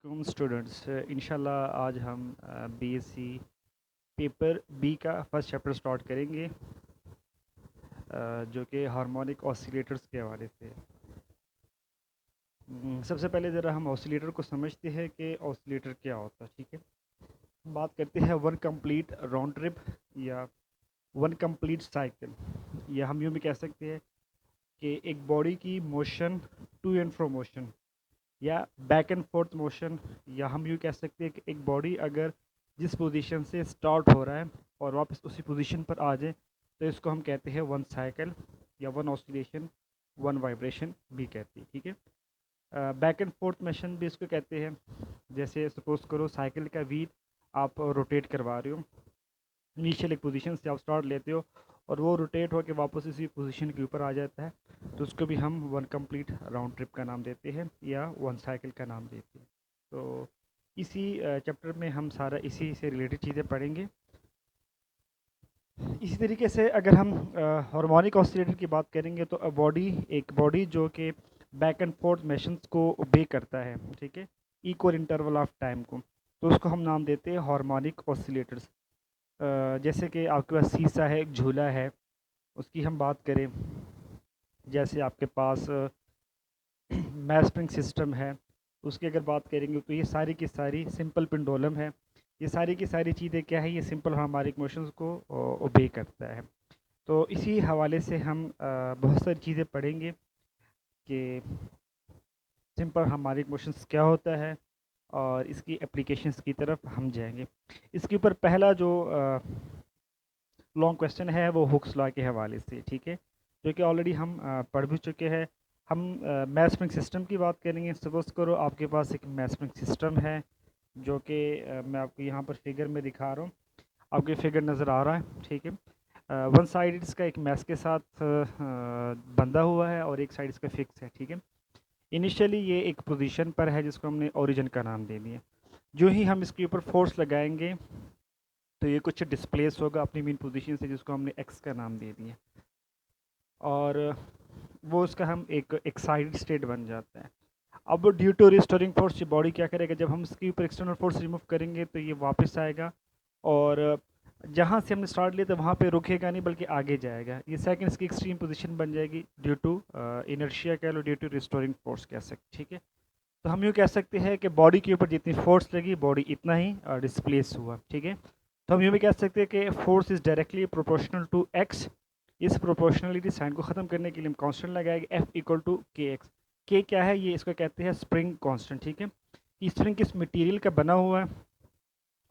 वालेकुम स्टूडेंट्स। इंशाल्लाह आज हम बीएससी पेपर बी का फर्स्ट चैप्टर स्टार्ट करेंगे, जो कि हार्मोनिक ऑसिलेटर्स के हवाले से। सबसे पहले ज़रा हम ऑसिलेटर को समझते हैं कि ऑसिलेटर क्या होता है। ठीक है, बात करते हैं वन कंप्लीट राउंड ट्रिप या वन कंप्लीट साइकिल, या हम यूँ भी कह सकते हैं कि एक बॉडी की motion, to and fro motion या बैक एंड फोर्थ मोशन, या हम यूँ कह सकते हैं कि एक बॉडी अगर जिस पोजीशन से स्टार्ट हो रहा है और वापस उसी पोजीशन पर आ जाए तो इसको हम कहते हैं वन साइकिल या वन ऑसिलेशन, वन वाइब्रेशन भी कहते हैं। ठीक है, बैक एंड फोर्थ मोशन भी इसको कहते हैं। जैसे सपोज करो साइकिल का व्हील आप रोटेट करवा रहे हो, इनिशियल एक पोजीशन से आप स्टार्ट लेते हो और वो रोटेट होकर वापस इसी पोजीशन के ऊपर आ जाता है, तो उसको भी हम वन कंप्लीट राउंड ट्रिप का नाम देते हैं या वन साइकिल का नाम देते हैं। तो इसी चैप्टर में हम सारा इसी से रिलेटेड चीज़ें पढ़ेंगे। इसी तरीके से अगर हम हार्मोनिक ऑसिलेटर की बात करेंगे तो एक बॉडी जो कि बैक एंड फोर्थ मोशंस को ओबे करता है, ठीक है, इक्वल इंटरवल ऑफ टाइम को, तो उसको हम नाम देते हैं हार्मोनिक ऑसिलेटर्स। जैसे कि आपके पास शीशा है, एक झूला है, उसकी हम बात करें, जैसे आपके पास मैस स्प्रिंग सिस्टम है, उसकी अगर बात करेंगे तो ये सारी की सारी सिंपल पेंडुलम है। ये सारी की सारी चीज़ें क्या है, ये सिंपल हार्मोनिक मोशंस को ओबे करता है। तो इसी हवाले से हम बहुत सारी चीज़ें पढ़ेंगे कि सिंपल हार्मोनिक मोशंस क्या होता है और इसकी एप्लीकेशंस की तरफ हम जाएंगे। इसके ऊपर पहला जो लॉन्ग क्वेश्चन है वो हुक्स लॉ के हवाले से, ठीक है, जो कि ऑलरेडी हम पढ़ भी चुके हैं। हम मैथ स्प्रिंग सिस्टम की बात करेंगे। सपोज करो आपके पास एक मैथ स्प्रिंग सिस्टम है, जो कि मैं आपको यहाँ पर फिगर में दिखा रहा हूँ, आपके फिगर नज़र आ रहा है, ठीक है। वन साइड इसका एक मैथ के साथ बंधा हुआ है और एक साइड इसका फिक्स है, ठीक है। इनिशियली ये एक पोजीशन पर है जिसको हमने ओरिजिन का नाम दे दिया। जो ही हम इसके ऊपर फोर्स लगाएंगे तो ये कुछ डिस्प्लेस होगा अपनी मेन पोजीशन से, जिसको हमने एक्स का नाम दे दिया, और वो उसका हम एक एक्साइटेड स्टेट बन जाता है। अब ड्यू टू रिस्टोरिंग फोर्स ये बॉडी क्या करेगा, जब हम इसके ऊपर एक्सटर्नल फोर्स रिमूव करेंगे तो ये वापस आएगा और जहाँ से हमने स्टार्ट लिया था वहाँ पे रुकेगा नहीं बल्कि आगे जाएगा। ये सेकंड इसकी एक्सट्रीम पोजीशन बन जाएगी ड्यू टू इनर्शिया कह लो, ड्यू टू रिस्टोरिंग फोर्स कह सकते, ठीक है। तो हम यूँ कह सकते हैं कि बॉडी के ऊपर जितनी फोर्स लगी बॉडी इतना ही डिस्प्लेस हुआ, ठीक है। तो हम यूँ भी कह सकते हैं कि force is directly proportional to X. इस प्रोपोर्शनलिटी साइन को ख़त्म करने के लिए हम कांस्टेंट लगाएंगे एफ इक्वल टू के एक्स। के क्या है, ये इसको कहते हैं स्प्रिंग कांस्टेंट, ठीक है। ये स्प्रिंग किस मटेरियल का बना हुआ है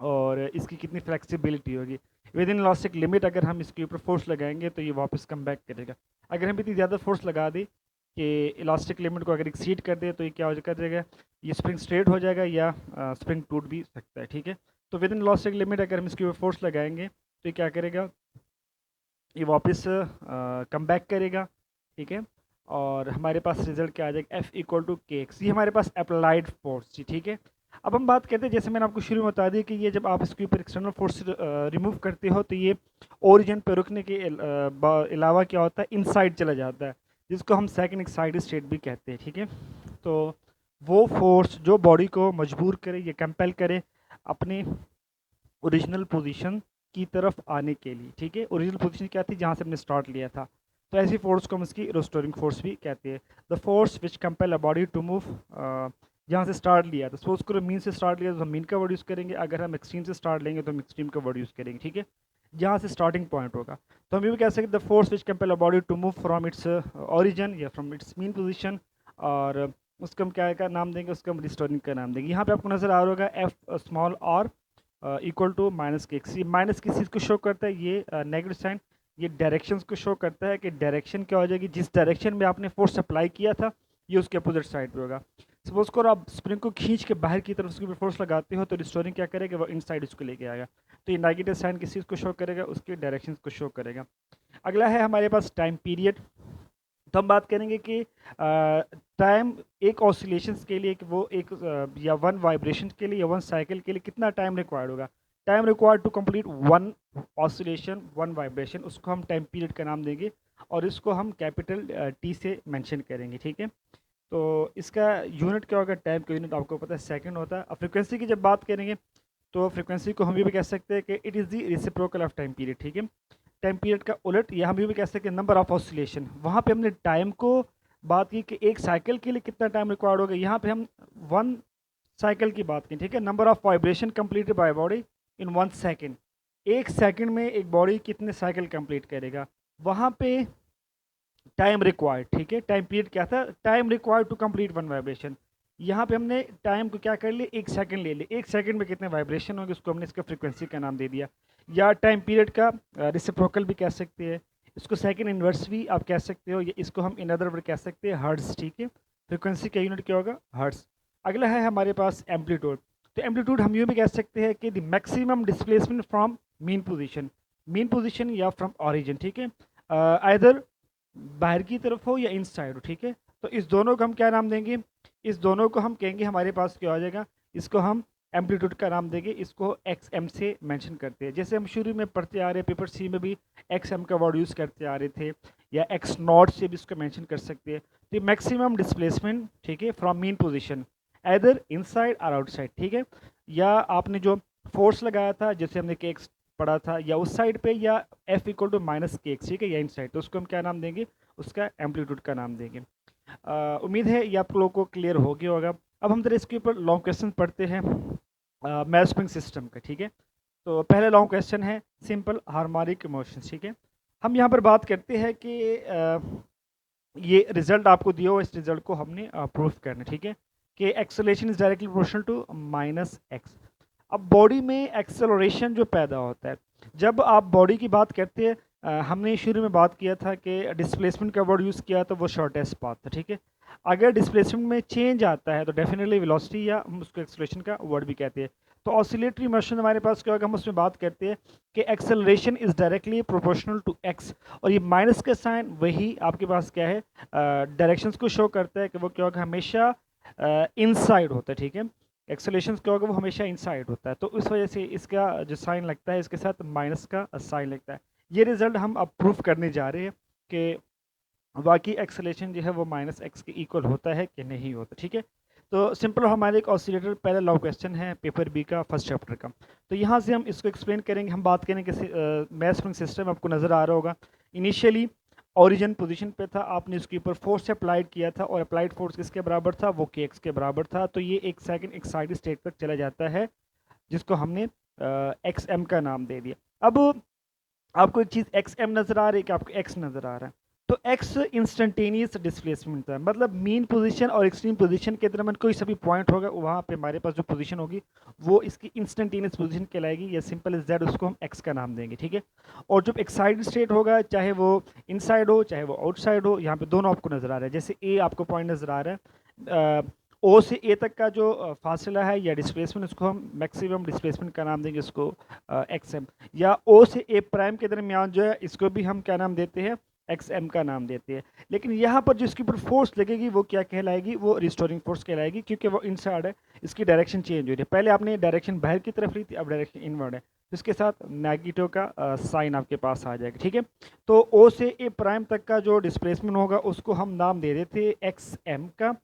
और इसकी कितनी फ्लेक्सिबिलिटी होगी। विद इन इलास्टिक लिमिट अगर हम इसके ऊपर फोर्स लगाएंगे तो ये वापस कम बैक करेगा। अगर हम इतनी ज़्यादा फोर्स लगा दें कि इलास्टिक लिमिट को अगर एक्सीड कर दे तो ये क्या हो कर जाएगा, ये स्प्रिंग स्ट्रेट हो जाएगा या स्प्रिंग टूट भी सकता है, ठीक है। तो विद इन इलास्टिक लिमिट अगर हम इसके ऊपर फोर्स लगाएंगे तो ये क्या करेगा, ये वापस कम बैक करेगा, ठीक है। और हमारे पास रिजल्ट क्या आ जाएगा, एफ इक्वल टू के एक्स। ये हमारे पास अप्लाइड फोर्स थी, ठीक है। अब हम बात करते हैं, जैसे मैंने आपको शुरू में बता दिया कि ये जब आप इसके ऊपर एक्सटर्नल फोर्स रिमूव करते हो तो ये ओरिजिन पे रुकने के अलावा क्या होता है, इनसाइड चला जाता है, जिसको हम सेकंड एक्साइटेड स्टेट भी कहते हैं, ठीक है। तो वो फोर्स जो बॉडी को मजबूर करे, ये कंपेल करे अपने ओरिजिनल पोजीशन की तरफ आने के लिए, ठीक है। ओरिजिनल पोजीशन क्या थी, जहाँ से हमने स्टार्ट लिया था, तो ऐसी फोर्स को हम इसकी रिस्टोरिंग फोर्स भी कहते हैं। The force which compel a body to move, जहाँ से स्टार्ट लिया था, सपोज करो मीन से स्टार्ट लिया तो हम मीन का वर्ड यूज़ करेंगे, अगर हम एक्सट्रीम से स्टार्ट लेंगे तो हम एक्सट्रीम का वर्ड यूज़ करेंगे, ठीक है, जहाँ से स्टार्टिंग पॉइंट होगा। तो हम ये भी कह सकते हैं the force which compel a body to move from its origin या फ्रॉम इट्स मीन पोजिशन, और उसको हम क्या का नाम देंगे, उसको हम रिस्टोरिंग का नाम देंगे। यहाँ पे आपको नजर आ रहा होगा F small R equal to minus K X. ये माइनस किस चीज़ को शो करता है, ये नेगेटिव साइन, ये डायरेक्शंस को शो करता है कि डायरेक्शन क्या हो जाएगी, जिस डायरेक्शन में आपने फोर्स अप्लाई किया था ये उसके अपोजिट साइड पे होगा। सपोज करो आप स्प्रिंग को खींच के बाहर की तरफ उसके ऊपर फोर्स लगाते हो तो रिस्टोरिंग क्या करेगा, वो इनसाइड उसको लेके आएगा। तो ये नेगेटिव साइन किस चीज़ को शो करेगा, उसके डायरेक्शन को शो करेगा। अगला है हमारे पास टाइम पीरियड। तो हम बात करेंगे कि टाइम एक ऑसिलेशंस के लिए कि वो एक या वन वाइब्रेशन के लिए या वन साइकिल के लिए कितना टाइम रिक्वायर्ड होगा। Time required to complete one oscillation, one vibration, उसको हम टाइम पीरियड का नाम देंगे और इसको हम कैपिटल टी से मेंशन करेंगे, ठीक है। तो इसका यूनिट क्या होगा, टाइम का यूनिट आपको पता है सेकंड होता है। अब फ्रीक्वेंसी की जब बात करेंगे तो फ्रीक्वेंसी को हम ये भी कह सकते हैं कि it is the reciprocal of time period, ठीक है। टाइम पीरियड का उलट, या हम ये भी कह सकते हैं नंबर ऑफ ऑसिलेशन। वहाँ पे हमने टाइम को बात की कि एक साइकिल के लिए कितना टाइम रिक्वायर्ड होगा, यहाँ पे हम वन साइकिल की बात की, ठीक है। Number of vibration completed by body in 1 second, एक सेकंड में एक बॉडी कितने साइकिल कंप्लीट करेगा, वहाँ पे टाइम रिक्वायर्ड, ठीक है। टाइम पीरियड क्या था, time required to complete one vibration. यहाँ पे हमने टाइम को क्या कर लिया, एक सेकंड ले लिया, एक सेकंड में कितने वाइब्रेशन होंगे उसको हमने इसका फ्रीक्वेंसी का नाम दे दिया। या टाइम पीरियड का रिसिप्रोकल भी कह सकते हैं, इसको सेकंड इन्वर्स भी आप कह सकते हो, या इसको हम इन अदर वर्ड कह सकते हैं हर्ट्ज, ठीक है। फ्रीक्वेंसी का यूनिट क्या होगा, हर्ट्ज। अगला है हमारे पास एम्पलीट्यूड। तो एम्पलीट्यूड हम यूँ भी कह सकते हैं कि the maximum displacement from mean position, mean position या फ्रॉम ऑरिजिन, ठीक है। आइदर बाहर की तरफ हो या इनसाइड हो, ठीक है। तो इस दोनों को हम क्या नाम देंगे, इस दोनों को हम कहेंगे हमारे पास क्या आ जाएगा, इसको हम एम्पलीट्यूड का नाम देंगे, इसको एक्स एम से मेंशन करते हैं। जैसे हम शुरू में पढ़ते आ रहे हैं, पेपर सी में भी एक्स एम का वर्ड यूज़ करते आ रहे थे, या एक्स नॉट से भी इसको मेंशन कर सकते हैं। तो मैक्सिमम डिस्प्लेसमेंट, ठीक है, from mean position either inside और आउटसाइड, ठीक है। या आपने जो फोर्स लगाया था, जैसे हमने के एक्स पढ़ा था, या उस साइड पे, या F equal to minus K X, ठीक है, या इन साइड, तो उसको हम क्या नाम देंगे, उसका एम्पलीट्यूड का नाम देंगे। उम्मीद है ये आप लोगों को क्लियर हो गया होगा। अब हम जरा इसके ऊपर लॉन्ग क्वेश्चन पढ़ते हैं मैस्पिंग सिस्टम का, ठीक है। तो पहले लॉन्ग क्वेश्चन है सिंपल हार्मोनिक मोशन, ठीक है। हम यहाँ पर बात करते हैं कि ये रिजल्ट आपको दिया हो, इस रिजल्ट को हमने प्रूफ करना, ठीक है, कि acceleration is directly proportional to minus X. अब बॉडी में एक्सेलरेशन जो पैदा होता है, जब आप बॉडी की बात करते हैं, हमने शुरू में बात किया था कि डिस्प्लेसमेंट का वर्ड यूज़ किया तो वो शॉर्टेस्ट पाथ था, ठीक है। अगर डिस्प्लेसमेंट में चेंज आता है तो डेफिनेटली वेलोसिटी, या हम उसको एक्सेलरेशन का वर्ड भी कहते हैं। तो ऑसिलेटरी मोशन हमारे पास क्या होगा, हम उसमें बात करते हैं कि acceleration is directly proportional to X, और ये माइनस का साइन वही आपके पास क्या है, डायरेक्शंस को शो करता है कि वो क्या होगा, हमेशा इनसाइड होता है, ठीक है। एक्सेलरेशन क्या होगा, वो हमेशा इनसाइड होता है, तो इस वजह से इसका जो साइन लगता है इसके साथ माइनस का साइन लगता है। ये रिजल्ट हम अब प्रूफ करने जा रहे हैं कि वाकई एक्सेलरेशन जो है वो माइनस एक्स के इक्वल होता है कि नहीं होता, ठीक है। तो सिंपल हमारे एक ऑसिलेटर पहला लॉ क्वेश्चन है पेपर बी का फर्स्ट चैप्टर का। तो यहाँ से हम इसको एक्सप्लेन करेंगे। हम बात करेंगे मैथ स्प्रिंग सिस्टम आपको नज़र आ रहा होगा। इनिशियली ओरिजिन पोजीशन पे था, आपने इसके ऊपर फोर्स अप्लाइड किया था, और अप्लाइड फोर्स किसके बराबर था, वो के एक्स के बराबर था। तो ये एक सेकंड एक्साइटेड स्टेट तक चला जाता है, जिसको हमने एक्स एम का नाम दे दिया। अब आपको एक चीज़ एक्स एम नज़र आ रही है कि आपको एक्स नज़र आ रहा है, तो एक्स इंस्टेंटेनियस डिस्प्लेसमेंट था, मतलब मीन पोजीशन और एक्सट्रीम पोजीशन के दरमियान कोई सभी पॉइंट होगा, वहाँ पे हमारे पास जो पोजीशन होगी वो इसकी इंस्टेंटेनियस पोजीशन कहलाएगी, या सिंपल इज दैट, उसको हम एक्स का नाम देंगे, ठीक है। और जब एक्साइटेड स्टेट होगा, चाहे वो इनसाइड हो चाहे वो आउटसाइड हो, यहाँ पे दोनों आपको नज़र आ रहा है। जैसे ए आपको पॉइंट नज़र आ रहा है, ओ से ए तक का जो फासला है या डिस्प्लेसमेंट, उसको हम मैक्सिमम डिस्प्लेसमेंट का नाम देंगे, उसको एक्स एम। या ओ से ए प्राइम के दरमियान जो है, इसको भी हम क्या नाम देते हैं, एक्स एम का नाम देते हैं। लेकिन यहाँ पर जो इसके ऊपर फोर्स लगेगी वो क्या कहलाएगी, वो रिस्टोरिंग फोर्स कहलाएगी, क्योंकि वो इनसाइड है, इसकी डायरेक्शन चेंज हो रही है। पहले आपने डायरेक्शन बाहर की तरफ ली थी, अब डायरेक्शन इनवर्ड है, तो इसके साथ नेगेटिव का साइन आपके पास आ जाएगा, ठीक है। तो ओ से ए प्राइम तक का जो डिस्प्लेसमेंट होगा उसको हम नाम दे देते एक्स एम का।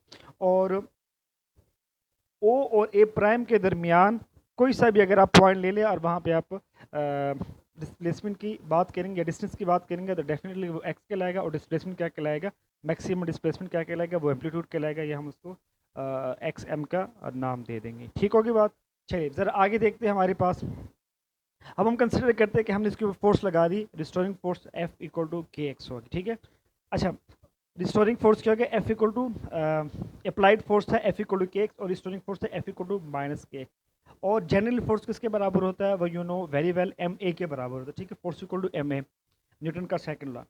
और ओ और ए प्राइम के दरमियान कोई सा भी अगर आप पॉइंट ले लें और वहाँ पे आप डिस्प्लेसमेंट की बात करेंगे या डिस्टेंस की बात करेंगे, तो डेफिनेटली वो एक्स कहलाएगा। और डिस्प्लेसमेंट क्या कहलाएगा, मैक्सिमम डिस्प्लेसमेंट क्या कहलाएगा, वो एम्पलीट्यूड कहलाएगा, या हम उसको एक्स एम का नाम दे देंगे। ठीक होगी बात। चलिए ज़रा आगे देखते हैं हमारे पास। अब हम कंसिडर करते हैं कि हमने इसके ऊपर फोर्स लगा दी, restoring force F equal to के एक्स होगी, ठीक है। अच्छा, रिस्टोरिंग फोर्स क्या हो गया, F equal to applied force था एफ इक्वल टू के एक्स, और रिस्टोरिंग फोर्स था एफ इक्वल टू माइनस के। और जनरल फोर्स किसके बराबर होता है, वो you know very well m a के बराबर होता है, ठीक है। Force equal to m a, Newton का सेकंड लॉ।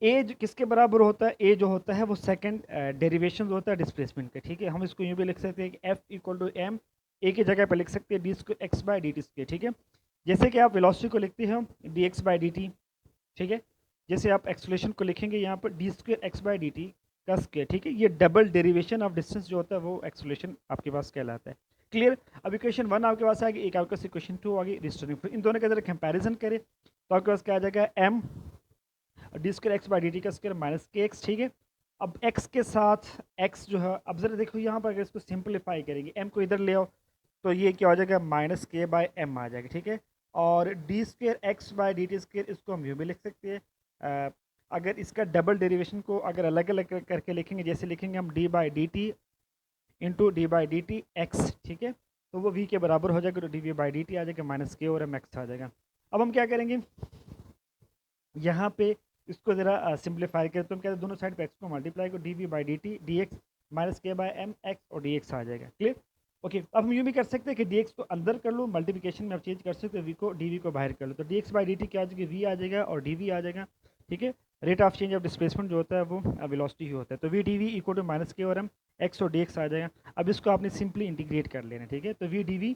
ए किसके बराबर होता है, ए जो होता है वो सेकंड डेरिवेशन होता है डिस्प्लेसमेंट के, ठीक है। हम इसको यूँ भी लिख सकते हैं कि एफ इक्वल टू एम, ए की जगह पे लिख सकते हैं D square X by D T square, ठीक है। जैसे कि आप वेलोसिटी को लिखते हैं D x by D T, ठीक है। जैसे आप एक्सलेशन को लिखेंगे यहाँ पर D square X by D T का स्क्वायर, ठीक है। ये डबल डेरिवेशन ऑफ डिस्टेंस जो होता है वो एक्सलेशन आपके पास कहलाता है। क्लियर। अब इक्वेशन 1 आपके पास आ गई, एक आपके पास इक्वेशन 2 आ गई रिस्टोरिंग। इन दोनों का अगर कंपैरिजन करें तो आपके पास क्या आ जाएगा, M D square X by D T का स्क्वायर माइनस के एक्स, ठीक है। अब x के साथ x जो है, अब ज़रा देखो यहाँ पर अगर इसको सिंपलीफाई करेंगे, m को इधर ले आओ तो ये क्या हो जाएगा, माइनस के बाय एम आ जाएगा, ठीक है। और D square X by D T square, इसको हम यूँ भी लिख सकते हैं। अगर इसका डबल डेरिवेशन को अगर अलग अलग करके लिखेंगे, जैसे लिखेंगे हम D by D T into D by D T x, ठीक है, तो वो वी के बराबर हो जाएगा, तो d we by D t आ जाएगा, माइनस के और एम एक्स आ जाएगा। अब हम क्या करेंगे, यहाँ पे इसको ज़रा सिंप्लीफाई करें तो हम कहते हैं दोनों साइड पे एक्स को मल्टीप्लाई करो, D we by D T D X minus के बाय एम एक्स और डी एक्स आ जाएगा, क्लियर। ओके, अब हम यूँ भी कर सकते हैं कि डी एक्स को अंदर कर लो, मल्टीप्लिकेशन में आप चेंज कर सकते हो, वी को डी वी को बाहर कर लो, तो D x by D T क्या आ जाएगी, वी आ जाएगा और डी वी आ जाएगा, ठीक है। Rate of change of displacement जो होता है वो वेलोसिटी ही होता है, तो we D we equal to minus के और एम एक्स और डी एक्स आ जाएगा। अब इसको आपने सिंपली इंटीग्रेट कर लेना, ठीक है, तो we D we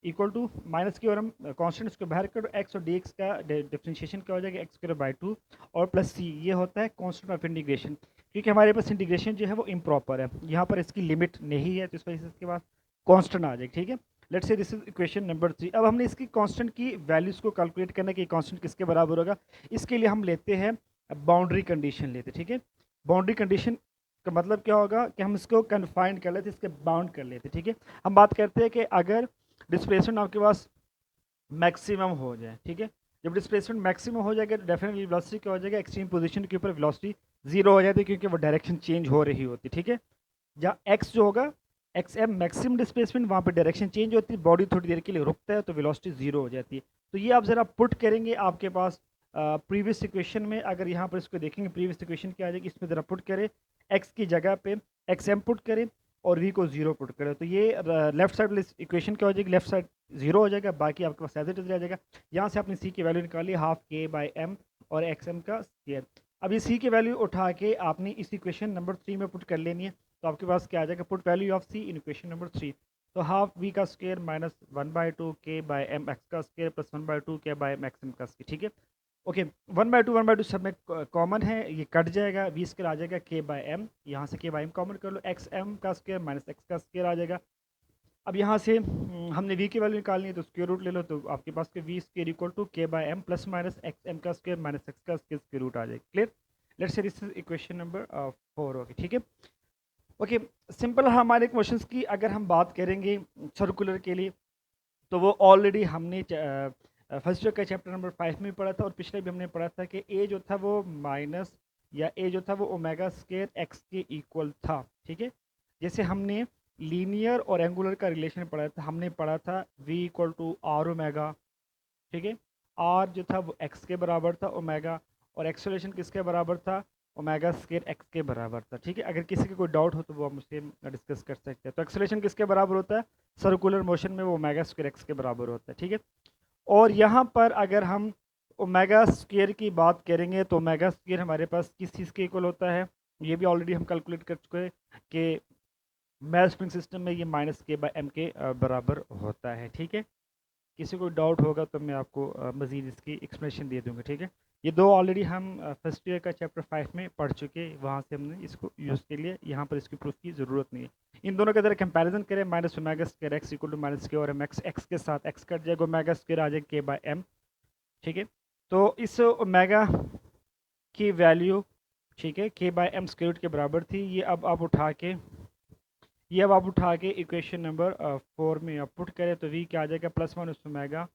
equal to minus की और हम कॉन्स्टेंट इसको बाहर करो, एक्स और डी एक्स का डिफ्रेंशिएशन क्या हो जाएगा, एक्स स्क्वायर बाई 2 और प्लस सी, ये होता है कॉन्स्टेंट ऑफ इंटीग्रेशन, क्योंकि हमारे पास इंटीग्रेशन जो है वो इम्प्रॉपर है, यहाँ पर इसकी लिमिट नहीं है, तो इस वजह से इसके बाद कॉन्स्टेंट आ जाएगा, ठीक है। Let's say this is equation number 3। अब हमने इसकी कॉन्स्टेंट की वैल्यूज़ को कैलकुलेट करना कि कॉन्स्टेंट किसके बराबर होगा, इसके लिए हम लेते हैं बाउंड्री कंडीशन लेते, ठीक है। बाउंड्री कंडीशन का मतलब क्या होगा कि हम इसको कन्फाइंड कर लेते, इसके बाउंड कर लेते, ठीक है। हम बात करते हैं कि अगर डिस्प्लेसमेंट आपके पास मैक्सिमम हो जाए, ठीक है, जब डिस्प्लेसमेंट मैक्सिमम हो जाएगा तो डेफिनेटली वेलोसिटी क्या हो जाएगा, एक्सट्रीम पोजीशन के ऊपर वेलोसिटी जीरो हो जाती है, क्योंकि वो डायरेक्शन चेंज हो रही होती है, ठीक है। जहाँ एक्स जो होगा, एक्स एम मैक्सिमम डिस्प्लेसमेंट, वहाँ पर डायरेक्शन चेंज होती है, बॉडी थोड़ी देर के लिए रुकता है, तो वेलोसिटी जीरो हो जाती है। तो ये आप ज़रा पुट करेंगे आपके पास प्रीवियस इक्वेशन में, अगर यहाँ पर इसको देखेंगे प्रीवियस इक्वेशन क्या आ जाएगी, इसमें ज़रा पुट करें, एक्स की जगह पे एक्स एम पुट करें और वी को जीरो पुट करें, तो ये लेफ्ट साइड वाली इक्वेशन क्या हो जाएगी, लेफ्ट साइड जीरो हो जाएगा, बाकी आपके पास एज इट इज रह जाएगा। यहाँ से आपने सी की वैल्यू निकाली, हाफ के बाई एम और एक्स एम का स्क्वायर। अब ये सी की वैल्यू उठा के आपने इस इक्वेशन नंबर 3 में पुट कर लेनी है, तो आपके पास क्या आ जाएगा, put value of c in equation number 3, तो हाफ वी का square minus 1/2 k by m x का square plus 1/2 k by m x m का स्क्वायर, ठीक है। ओके, 1/2 सब में कॉमन है, ये कट जाएगा, वी स्क्वायर आ जाएगा के बाई एम, यहाँ से के बाई एम कॉमन कर लो, एक्स एम का स्क्वायर माइनस एक्स का स्क्वायर आ जाएगा। अब यहाँ से हमने वी की वैल्यू निकालनी है, तो स्क्वायर रूट ले लो, तो आपके पास के v square equal to k by m plus minus x m का स्क्वायर माइनस एक्स का स्क्वायर रूट आ जाएगा, clear. Let's say this is equation number 4 होगी, ठीक है। ओके, सिंपल हमारे क्वेश्चंस की अगर हम बात करेंगे सर्कुलर के लिए, तो वो ऑलरेडी हमने फर्स्ट ईयर का चैप्टर नंबर 5 में पढ़ा था, और पिछले भी हमने पढ़ा था कि ए जो था वो माइनस या ए जो था वो ओमेगा स्क्वायर एक्स के इक्वल था, ठीक है। जैसे हमने लीनियर और एंगुलर का रिलेशन पढ़ा था, हमने पढ़ा था v equal to r omega, ठीक है। आर जो था वो एक्स के बराबर था ओमेगा, और एक्सेलरेशन किसके बराबर था, ओमेगा स्क्वायर एक्स के बराबर था, ठीक है। अगर किसी का कोई डाउट हो तो वो आप मुझसे डिस्कस कर सकते हैं। तो एक्सेलरेशन किसके बराबर होता है, सर्कुलर मोशन में वो ओमेगा स्क्वायर एक्स के बराबर होता है, ठीक है। और यहाँ पर अगर हम ओमेगा स्क्वायर की बात करेंगे तो ओमेगा स्क्वायर हमारे पास किस चीज़ के इक्वल होता है, ये भी ऑलरेडी हम कैलकुलेट कर चुके हैं कि मैथ स्प्रिंग सिस्टम में ये माइनस के बाई एम के बराबर होता है, ठीक है। किसी को डाउट होगा तो मैं आपको मज़ीद इसकी एक्सप्लेनेशन दे दूँगा, ठीक है। ये दो ऑलरेडी हम फर्स्ट ईयर का चैप्टर 5 में पढ़ चुके, वहाँ से हमने इसको यूज़ के लिए, यहाँ पर इसकी प्रूफ की ज़रूरत नहीं है। इन दोनों का अगर कंपैरिजन करें, minus omega square x equal to minus के और एम एक्स, एक्स के साथ एक्स कट जाएगा, ओमेगा स्क्वायर आ जाएगा के बाई एम, ठीक है। तो इस ओमेगा की वैल्यू, ठीक है, के बाई एम स्क्वायर रूट के बराबर थी, ये अब आप उठा के इक्वेशन नंबर 4 में आप पुट करें, तो वी क्या आ जाएगा, plus minus omega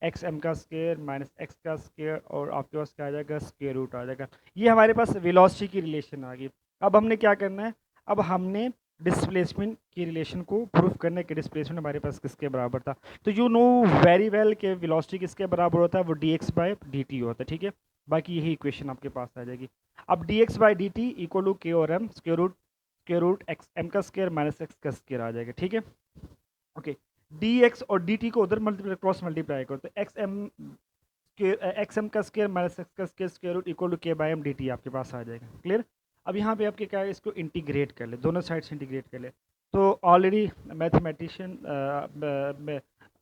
x m का स्क्वायर माइनस एक्स का स्क्वायर, और आपके पास क्या आ जाएगा, स्क्वायर रूट आ जाएगा। ये हमारे पास वेलोसिटी की रिलेशन आ गई। अब हमने क्या करना है, अब हमने डिस्प्लेसमेंट की रिलेशन को प्रूफ करने के, डिस्प्लेसमेंट हमारे पास किसके बराबर था, तो यू नो वेरी वेल के वेलोसिटी किसके बराबर होता है, वो D x by D T होता है, ठीक है। बाकी यही इक्वेशन आपके पास आ जाएगी। अब d x by D t equal to k और m square root x m का स्क्वायर माइनस एक्स का स्क्वायर आ जाएगा, ठीक है। ओके, डी एक्स और डी टी को उधर मल्टीप्लाई क्रॉस मल्टीप्लाई करो, तो एक्स एम का स्क्वायर माइनस एक्स का square root equal to k by m d t आपके पास आ जाएगा, क्लियर। अब यहाँ पे आपके क्या है, इसको इंटीग्रेट कर ले, दोनों साइड से इंटीग्रेट कर ले। तो ऑलरेडी मैथमेटिशियन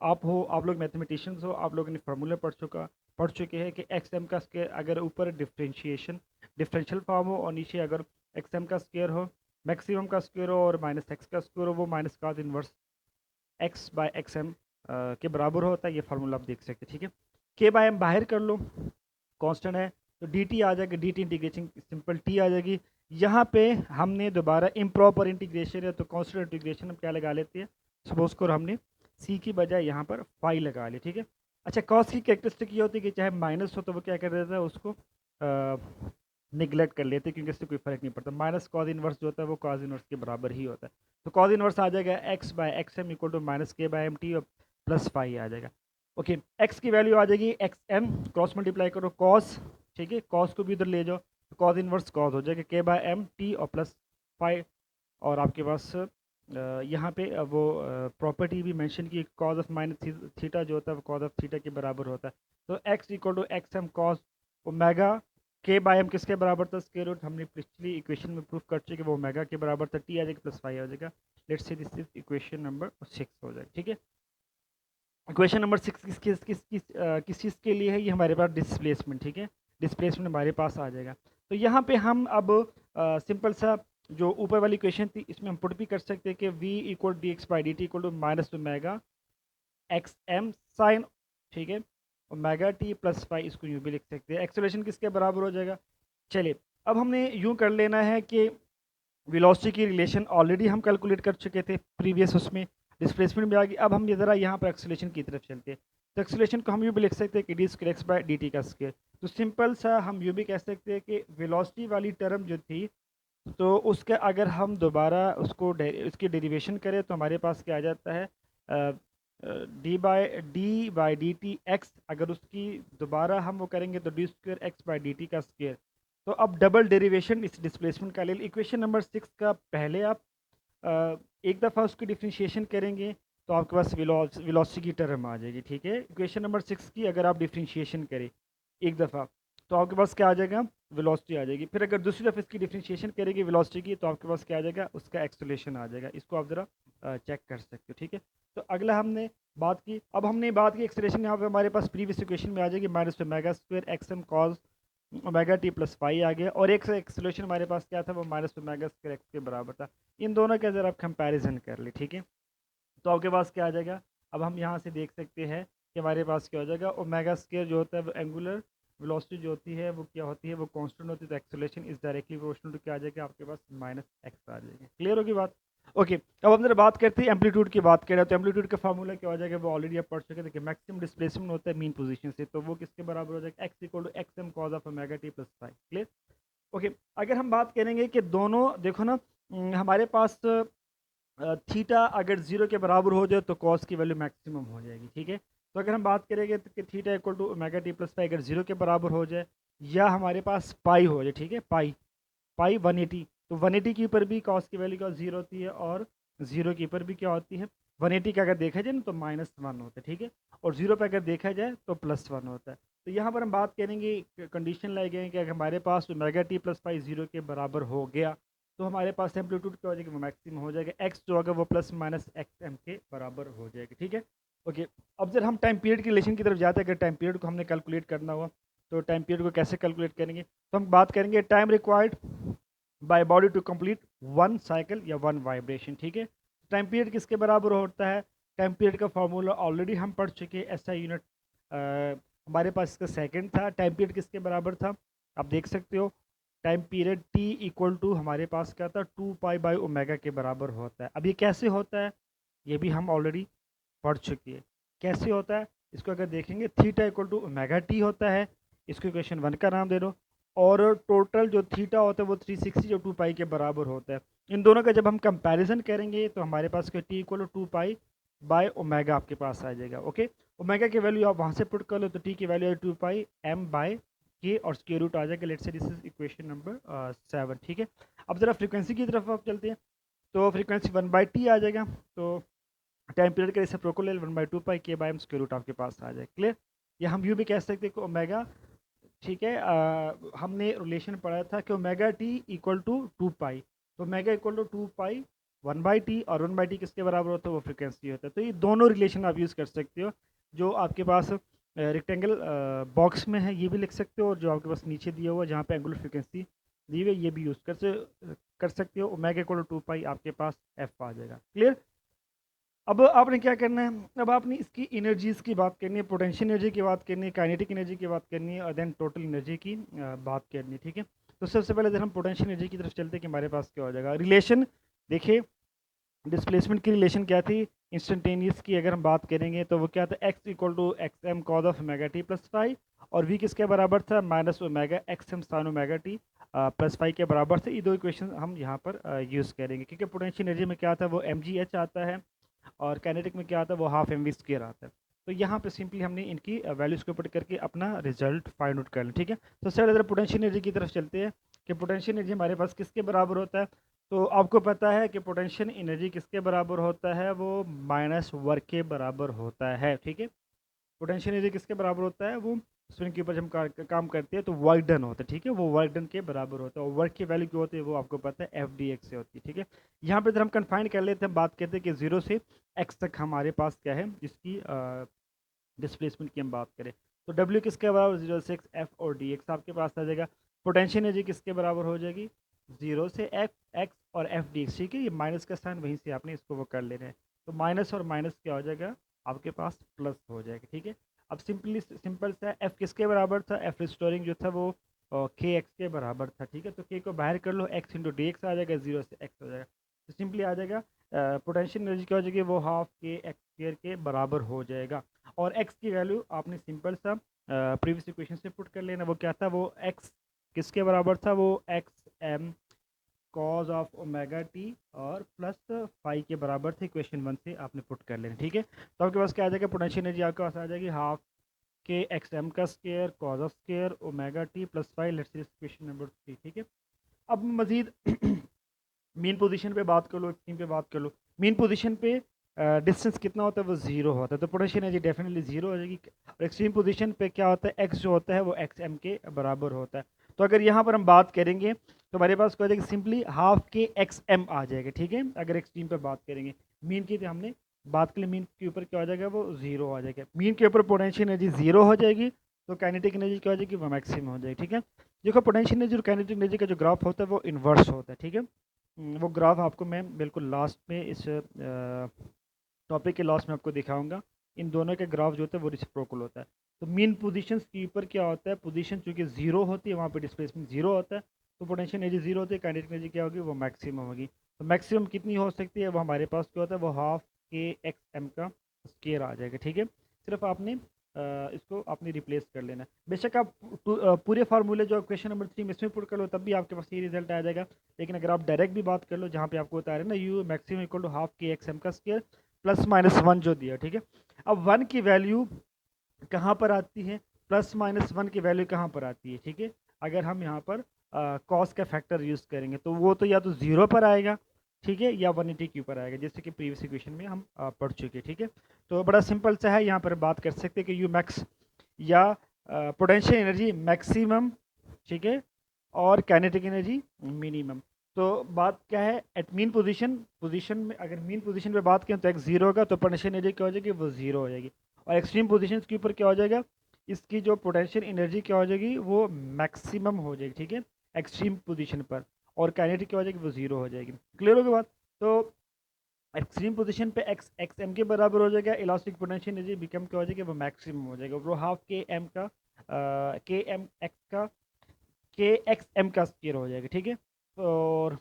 आप लोग मैथमेटिशियंस हो, आप लोगों ने फार्मूला पढ़ चुके हैं कि एक्स एम का स्क्वायर अगर ऊपर डिफरेंशियल फॉर्म हो और नीचे अगर एक्स एम का स्क्वायर हो, मैक्सिमम का स्क्वायर हो और माइनस एक्स का स्क्वायर हो, वो माइनस का inverse x by x m के बराबर होता है। ये फार्मूला आप देख सकते हैं, ठीक है। के बाय एम बाहर कर लो, कांस्टेंट है, तो डी टी आ जाएगा, d t integration simple t आ जाएगी, यहाँ पे हमने दोबारा इम्प्रॉपर इंटीग्रेशन है तो कांस्टेंट इंटीग्रेशन हम क्या लगा लेते हैं, सपोज करो हमने सी की बजाय यहाँ पर फाई लगा ली, ठीक है। अच्छा, कॉस की कैरेक्टरिस्टिक ये होती है कि चाहे माइनस हो तो वो क्या कर देता है, उसको निगलेक्ट कर लेते हैं क्योंकि इससे कोई फर्क नहीं पड़ता। माइनस कॉज इनवर्स जो होता है वो कॉज इनवर्स के बराबर ही होता है। तो कॉज इनवर्स आ जाएगा x by x m equal to minus के बाय एम टी और प्लस फाई आ जाएगा। ओके, एक्स की वैल्यू आ जाएगी एक्स एम, क्रॉस मल्टीप्लाई करो कॉस, ठीक है, कॉस को भी उधर ले जाओ तो कॉज इनवर्स कॉज हो जाएगा के बाय एम टी और प्लस फाई। और आपके पास यहाँ पे वो प्रॉपर्टी भी मेंशन की, कॉज ऑफ माइनस थीटा जो होता है वो कॉज ऑफ थीटा के बराबर होता है। तो x equal to x m cos omega k by m किसके बराबर था, स्क्वायर रूट, हमने पिछली इक्वेशन में प्रूफ कर चुके वो ओमेगा के बराबर था, टी आ जाएगा प्लस फाइव आ जाएगा। Let's say this is equation number 6 हो जाएगा, ठीक है। इक्वेशन नंबर 6 किस चीज़ के लिए है, ये हमारे पास डिस्प्लेसमेंट, ठीक है, डिस्प्लेसमेंट हमारे पास आ जाएगा। तो यहाँ पे हम अब सिंपल सा जो ऊपर वाली इक्वेशन थी इसमें हम पुट भी कर सकते हैं कि v equal d x by D t equal to minus omega x m sine, ठीक है, ओमेगा टी प्लस फाइव, इसको यूँ भी लिख सकते हैं। एक्सेलरेशन किसके बराबर हो जाएगा, चलिए अब हमने यूँ कर लेना है कि वेलोसिटी की रिलेशन ऑलरेडी हम कैलकुलेट कर चुके थे प्रीवियस उसमें, डिस्प्लेसमेंट में आ गई। अब हम ये ज़रा यहाँ पर एक्सेलरेशन की तरफ चलते हैं। तो एक्सेलरेशन को हम यूँ भी लिख सकते हैं कि d square x by D T का स्क्वायर। तो सिंपल सा हम यूँ भी कह सकते हैं कि वेलोसिटी वाली टर्म जो थी तो उसके अगर हम दोबारा उसको उसकी डेरिवेशन करें तो हमारे पास क्या आ जाता है, D by D T x, अगर उसकी दोबारा हम वो करेंगे तो D square X by D T का स्क्वायर। तो अब डबल डेरिवेशन इस डिस्प्लेसमेंट का ले, इक्वेशन नंबर 6 का पहले आप एक दफ़ा उसकी डिफ्रेंशिएशन करेंगे तो आपके पास वेलोसिटी की टर्म आ जाएगी, ठीक है। इक्वेशन नंबर 6 की अगर आप डिफ्रेंशिएशन करें एक दफ़ा तो आपके पास क्या आ जाएगा, वेलोसिटी आ जाएगी। फिर अगर दूसरी दफ़ा इसकी डिफ्रेंशिएशन करेंगे वेलोसिटी की तो आपके पास क्या आ जाएगा, उसका एक्सेलरेशन आ जाएगा। इसको आप ज़रा चेक कर सकते हो, ठीक है। तो अगला हमने बात की, अब हमने बात की एक्सेलरेशन, यहाँ पे हमारे पास प्रीवियस इक्वेशन में आ जाएगी minus omega square x m cos omega t plus five आ गया, और एक एक्सेलरेशन हमारे पास क्या था, वो माइनस ओमेगा स्क्वायर एक्स के बराबर था। इन दोनों का ज़रा आप कंपैरिजन कर ले, ठीक है। तो आपके पास क्या आ जाएगा, अब हम यहाँ से देख सकते हैं कि हमारे पास क्या हो जाएगा, ओमेगा स्क्वायर जो होता है वो एंगुलर वेलोसिटी जो होती है वो क्या होती है, वो कांस्टेंट होती है। तो acceleration is directly proportional to क्या आ जाएगा, आपके पास माइनस एक्स आ जाएगा। क्लियर होगी बात, ओके। अब हम जरा बात करते हैं एम्पलीट्यूड की, बात करें तो एम्पलीट्यूड का फार्मूला क्या हो जाएगा, वो ऑलरेडी आप पढ़ चुके हैं कि मैक्सिमम डिस्प्लेसमेंट होता है मीन पोजीशन से, तो वो किसके बराबर हो जाएगा, x equal to x m cos of omega t plus five. Clear, okay. अगर हम बात करेंगे कि दोनों देखो ना, हमारे पास थीटा अगर जीरो के बराबर हो जाए तो कॉस की वैल्यू मैक्सिमम हो जाएगी, ठीक है। तो अगर हम बात करेंगे तो कि theta equal to omega t plus five अगर जीरो के बराबर हो जाए या हमारे पास पाई हो जाए, ठीक है, पाई पाई 180, तो 180 के ऊपर भी कॉस की वैल्यू क्या जीरो होती है और जीरो के ऊपर भी क्या होती है 180 का अगर देखा जाए ना तो माइनस वन होता है, ठीक है, और जीरो पे अगर देखा जाए तो प्लस वन होता है। तो यहाँ पर हम बात करेंगे, कंडीशन लाई गए कि अगर हमारे पास omega t plus five zero के बराबर हो गया तो हमारे पास एम्पलीट्यूड क्या हो जाएगा, वो मैक्सिमम हो जाएगा, एक्स जो होगा वो प्लस माइनस एक्स एम के बराबर हो जाएगा, ठीक है, ओके। अब जब हम टाइम पीरियड की रिलेशन की तरफ जाते हैं, अगर टाइम पीरियड को हमने कैलकुलेट करना हुआ तो टाइम पीरियड को कैसे कैलकुलेट करेंगे, तो हम बात करेंगे time required by body to complete one cycle या वन वाइब्रेशन, ठीक है। टाइम पीरियड किसके बराबर होता है, टाइम पीरियड का फॉर्मूला ऑलरेडी हम पढ़ चुके हैं, एसआई यूनिट हमारे पास इसका सेकंड था। टाइम पीरियड किसके बराबर था, आप देख सकते हो, time period t equal to हमारे पास क्या था, 2 पाई बाई ओमेगा के बराबर होता है। अब ये कैसे होता है, ये भी हम ऑलरेडी पढ़ चुके हैं कैसे होता है। इसको अगर देखेंगे theta equal to omega t होता है, इसको इक्वेशन 1 का नाम दे दो, और टोटल जो थीटा होता है वो 360 जो 2 पाई के बराबर होता है। इन दोनों का जब हम कंपैरिजन करेंगे तो हमारे पास क्या, t equal to 2 pi by omega आपके पास आ जाएगा, ओके। ओमेगा की वैल्यू आप वहाँ से पुट कर लो तो टी की वैल्यू है 2 पाई एम बाय के और स्क्वायर रूट आ जाएगा। Let's say this is equation number 7, ठीक है। अब जरा फ्रीक्वेंसी की तरफ आप चलते हैं, तो फ्रीक्वेंसी 1/t आ जाएगा, तो टाइम पीरियड के रेसिप्रोकल 1/2 पाई के बाय एम स्क्वायर रूट आपके पास आ जाएगा। क्लियर, या हम यूँ भी कह सकते हैं कि ओमेगा, ठीक है, हमने रिलेशन पढ़ा था कि ओमेगा टी इक्वल टू 2 पाई, तो omega equal to 2 pi 1/t, और 1/t किसके बराबर होता है, वो फ्रिक्वेंसी होता है। तो ये दोनों रिलेशन आप यूज़ कर सकते हो, जो आपके पास रेक्टेंगल बॉक्स में है ये भी लिख सकते हो, और जो आपके पास नीचे दिया हुआ जहाँ पे एंगुलर फ्रिक्वेंसी दी हुई है ये भी यूज़ कर सकते हो। ओमेगा इक्वल टू 2 पाई आपके पास एफ आ जाएगा। क्लियर, अब आपने क्या करना है, अब आपने इसकी एनर्जीज़ की बात करनी है, पोटेंशियल एनर्जी की बात करनी है, काइनेटिक एनर्जी की बात करनी है, और देन टोटल एनर्जी की बात करनी है, ठीक है। तो सबसे पहले अगर हम पोटेंशियल एनर्जी की तरफ चलते हैं कि हमारे पास क्या हो जाएगा रिलेशन। देखिए डिस्प्लेसमेंट की रिलेशन क्या थी इंस्टेंटेनियस की, अगर हम बात करेंगे तो वो क्या था x equal to x m cos of omega t plus five, और v किसके बराबर था minus omega x m sine omega t plus five के बराबर थे। ये दो इक्वेशन हम यहाँ पर यूज़ करेंगे, क्योंकि पोटेंशियल एनर्जी में क्या आता है वो mgh आता है, और काइनेटिक में क्या आता है वो हाफ एम वी स्क्वायर आता है। तो यहाँ पे सिंपली हमने इनकी वैल्यूज को पुट करके अपना रिजल्ट फाइंड आउट कर लें, ठीक है। तो सबसे पहले पोटेंशियल एनर्जी की तरफ चलते हैं कि पोटेंशियल एनर्जी हमारे पास किसके बराबर होता है। तो आपको पता है कि पोटेंशियल एनर्जी किसके बराबर होता है, वो माइनस वर्क के बराबर होता है, ठीक है। पोटेंशियल एनर्जी किसके बराबर होता है, वो स्प्रिंग के ऊपर जब हम काम करते हैं तो वर्क डन होता है, ठीक है, वो वर्क डन के बराबर होता है, और वर्क की वैल्यू क्या होती है वो आपको पता है एफ डी एक्स से होती है, ठीक है। यहाँ पे अगर हम कन्फाइन कर लेते हैं, बात करते हैं कि जीरो से एक्स तक हमारे पास क्या है जिसकी डिस्प्लेसमेंट की हम बात करें, तो डब्ल्यू किसके बराबर जीरो से एक्स एफ और डी एक्स आपके पास आ जाएगा। पोटेंशियल एनर्जी किसके बराबर हो जाएगी जीरो से एफ एक्स और एफ डी एक्स, ठीक है, ये माइनस का साइन वहीं से आपने इसको वो कर लेना है, तो माइनस और माइनस क्या हो जाएगा आपके पास प्लस हो जाएगा, ठीक है। अब सिंपल सा एफ किसके बराबर था, एफ रिस्टोरिंग जो था वो के एक्स के बराबर था, ठीक है। तो के को बाहर कर लो, एक्स इंटू डी एक्स आ जाएगा, जीरो से एक्स हो जाएगा, तो सिंपली आ जाएगा पोटेंशियल एनर्जी क्या हो जाएगी वो हाफ के एक्स स्क्वायर के बराबर हो जाएगा। और x की वैल्यू आपने सिंपल सा प्रीवियस इक्वेशन से पुट कर लेना, वो क्या था वो x किसके बराबर था, वो x m cos of omega t और प्लस फाइव के बराबर थे, इक्वेशन वन से आपने पुट कर लेना, ठीक है। तो आपके पास क्या आ जाएगा पोटेंशियल एनर्जी आपके पास आ जाएगी हाफ के एक्स एम का square cause of square omega t plus five, let's see equation number 3, ठीक है। अब मजीद मेन पोजीशन पे बात कर लो, एक्सट्रीम पे बात कर लो, मेन पोजीशन पे डिस्टेंस कितना होता है वो जीरो होता है, तो पोटेंशियल एनर्जी डेफिनेटली जीरो हो जाएगी। और एक्सट्रीम पोजीशन पे क्या होता है एक्स जो होता है वो एक्स एम के बराबर होता है। तो अगर यहाँ पर हम बात करेंगे तो हमारे पास क्या हो जाएगा simply half k x M आ जाएगा, ठीक है। अगर एक्सट्रीम पे बात करेंगे मीन की, तो हमने बात के लिए मीन के ऊपर क्या हो जाएगा वो जीरो आ जाएगा, मीन के ऊपर पोटेंशियल एनर्जी जीरो हो जाएगी, तो काइनेटिक एनर्जी क्या हो जाएगी वो मैक्सिमम हो जाएगी, ठीक है। देखो पोटेंशियल एनर्जी और काइनेटिक एनर्जी का जो ग्राफ होता है वो इन्वर्स होता है, ठीक है। वो ग्राफ आपको मैं बिल्कुल लास्ट में इस टॉपिक के लास्ट में आपको दिखाऊंगा। इन दोनों के ग्राफ जो होता है वो रिसिप्रोकल होता है। तो मेन पोजीशंस के ऊपर क्या होता है, पोजीशन चूंकि जीरो होती है वहाँ पे डिस्प्लेसमेंट जीरो होता है, तो पोटेंशियल एनर्जी जीरो होती है, काइनेटिक एनर्जी क्या होगी वो मैक्सिमम होगी। तो मैक्सिमम कितनी हो सकती है वो हमारे पास क्या होता है वो हाफ के एक्स एम का स्केयर आ जाएगा, ठीक है। सिर्फ आपने इसको आपने रिप्लेस कर लेना है। बेशक आप पूरे फार्मूले जो क्वेश्चन नंबर 3 में इसमें पुट कर लो तब भी आपके पास ये रिजल्ट आ जाएगा, लेकिन अगर आप डायरेक्ट भी बात कर लो जहाँ पे आपको बता रहे हैं ना u maximum equal to half k x m का स्केयर प्लस माइनस वन जो दिया, ठीक है। अब वन की वैल्यू कहाँ पर आती है, प्लस माइनस वन की वैल्यू कहाँ पर आती है, ठीक है। अगर हम यहाँ पर कॉस का फैक्टर यूज़ करेंगे तो वो तो या तो ज़ीरो पर आएगा, ठीक है, या 180 के ऊपर आएगा, जैसे कि प्रीवियस इक्वेशन में हम पढ़ चुके, ठीक है। तो बड़ा सिंपल सा है, यहाँ पर बात कर सकते हैं कि यू मैक्स या पोटेंशियल एनर्जी मैक्सिमम, ठीक है, और काइनेटिक एनर्जी मिनिमम। तो बात क्या है एट मीन पोजीशन में, अगर मीन पोजीशन पे बात करें तो एक्स जीरो होगा, तो पोटेंशियल एनर्जी क्या हो जाएगी वो जीरो हो जाएगी, और एक्सट्रीम पोजीशन के ऊपर क्या हो जाएगा इसकी जो पोटेंशियल एनर्जी क्या हो जाएगी वो मैक्सिमम हो जाएगी, ठीक है, एक्सट्रीम पोजीशन पर, और काइनेटिक क्या हो जाएगी वो जीरो हो जाएगी। क्लियर होगी बात। तो एक्सट्रीम पोजीशन पे एक्स एक्स एम के बराबर हो जाएगा, इलास्टिक पोटेंशियल एनर्जी बिकम क्या हो जाएगी वो मैक्सिमम हो जाएगा, वो हाफ के एम का के एम एक्स का के एक्स एम का स्क्वायर हो जाएगा, ठीक है। और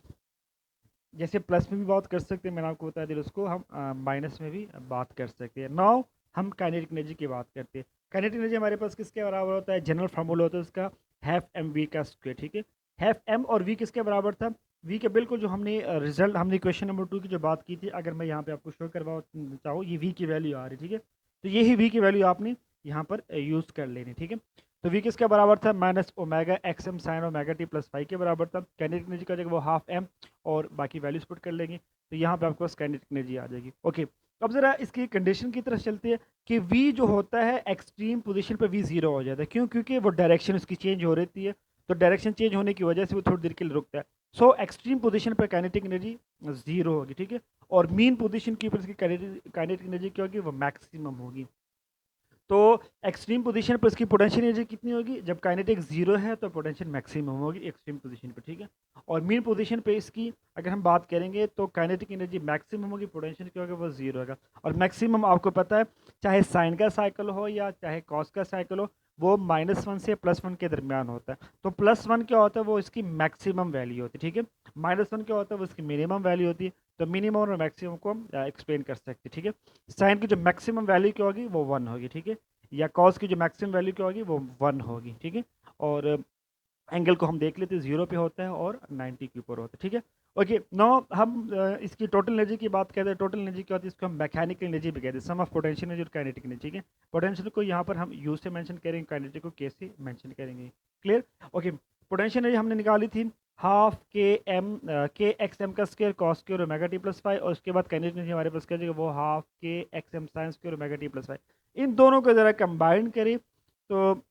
जैसे प्लस में भी बात कर सकते हैं, मैंने आपको बता दिया, उसको हम माइनस में भी बात कर सकते हैं। नाउ हम काइनेटिक एनर्जी की बात करते हैं। काइनेटिक एनर्जी हमारे पास किसके बराबर होता है, जनरल फार्मूला होता है उसका हाफ एम वी का स्क्वायर, ठीक है। हाफ एम और वी किसके बराबर था, वी के बिल्कुल जो हमने रिजल्ट हमने क्वेश्चन नंबर 2 की जो बात की थी, अगर मैं यहाँ पे आपको शो करवा चाहूँ, ये वी की वैल्यू आ रही है, ठीक है। तो यही वी की वैल्यू आपने यहाँ पर यूज़ कर लेनी, ठीक है। तो वी किसके बराबर था, minus omega x m sine omega t plus five के बराबर था। काइनेटिक एनर्जी का जगह वो हाफ एम और बाकी वैल्यूज पुट कर लेंगे, तो यहाँ पे आपके पास काइनेटिक एनर्जी आ जाएगी। ओके, अब जरा इसकी कंडीशन की तरफ चलते हैं कि v जो होता है एक्सट्रीम पोजीशन पे v जीरो हो जाता है, क्यों, क्योंकि वो डायरेक्शन उसकी चेंज हो रहती है, तो डायरेक्शन चेंज होने की वजह से वो थोड़ी देर के लिए रुकता है। सो एक्सट्रीम पोजीशन पर काइनेटिक एनर्जी जीरो होगी, ठीक है, और मीन पोजीशन के ऊपर इसकी काइनेटिक एनर्जी क्या होगी वो मैक्सिमम होगी। तो एक्सट्रीम पोजीशन पर इसकी पोटेंशियल एनर्जी कितनी होगी, जब काइनेटिक जीरो है तो पोटेंशियल मैक्सिमम होगी एक्सट्रीम पोजीशन पर, ठीक है। और मीन पोजीशन पे इसकी अगर हम बात करेंगे तो काइनेटिक एनर्जी मैक्सिमम होगी, पोटेंशियल क्या होगा वो जीरो होगा। और मैक्सिमम आपको पता है चाहे साइन का साइकिल हो या चाहे कॉस का साइकिल हो, वो -1 से +1 के दरमियान होता है। तो +1 क्या होता है, वो इसकी मैक्सिमम वैल्यू होती है, ठीक है। -1 क्या होता है, वो इसकी मिनिमम वैल्यू होती है। तो मिनिमम और मैक्सिमम को हम एक्सप्लेन कर सकते हैं, ठीक है। साइन की जो मैक्सिमम वैल्यू क्या होगी वो 1 होगी, ठीक है। या कॉस की जो मैक्सिमम वैल्यू क्या होगी वो 1 होगी, ठीक है। और एंगल को हम देख लेते हैं, 0 पे होता है और 90 के ऊपर होता है, ठीक है। ओके, नाउ हम इसकी टोटल एनर्जी की बात करते हैं। टोटल एनर्जी क्या होती है, इसको हम मैकेनिकल एनर्जी भी कहते हैं, सम ऑफ पोटेंशियल एनर्जी और काइनेटिक एनर्जी, ठीक है। पोटेंशियल को यहाँ पर हम यू से मेंशन करेंगे, काइनेटिक को के से मेंशन करेंगे। क्लियर? ओके, पोटेंशियल एनर्जी हमने निकाली थी हाफ के एक्स एम का square cos square omega t plus 5, और उसके बाद काइनेटिक एनर्जी हमारे पास क्या जाएगा, वो half k x m sine square omega t plus 5। इन दोनों को ज़रा कंबाइन करें तो